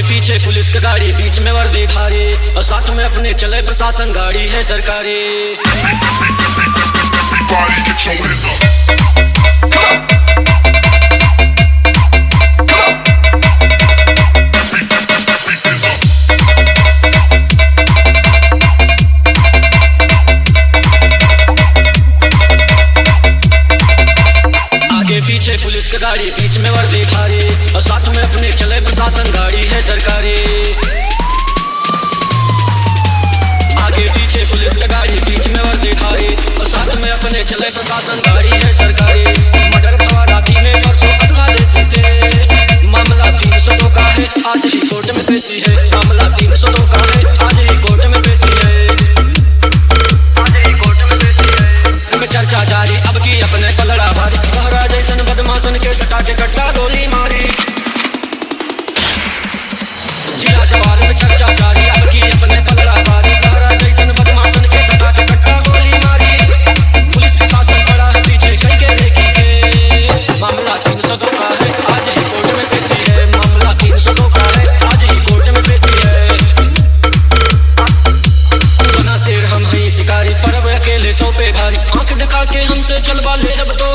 पीछे पुलिस की गाड़ी, बीच में वर्दी भारी, और साथ में अपने चले प्रशासन, गाड़ी है सरकारी। पीछे पुलिस की गाड़ी, बीच में वर्दी भारी, और साथ में अपने चले प्रशासन, गाड़ी है सरकारी। आगे पीछे पुलिस की गाड़ी, बीच में वर्दी भारी, और साथ में अपने चले प्रशासन, गाड़ी है सरकारी। मर्डर भवा राती में परसों असला देसी से, मामला 302 का है, आज ही कोर्ट में पेशी है। मामला 302 का है, आज ही कोर्ट में पेशी है। आज ही कोर्ट में पेशी है। चर्चा जारी, अब की अपने पलड़ा भारी, जैसन बदमाशन के सटा के कट्टा गोली मारी। जिला जवान में चर्चा जारी, अब की अपने पलड़ा भारी, कहरा जैसन बदमाशन के सटा के कट्टा गोली मारी। पुलिस प्रशासन खड़ा है पीछे कई के देखी है। मामला 302 का है, आज ही कोर्ट में पेशी है। मामला 302 का है, आज ही कोर्ट में पेशी है। बना शेर हम हैं शिकारी, पर अब अकेले सौ पे भारी, आंख दिखा के हमसे चलवा ले अब तो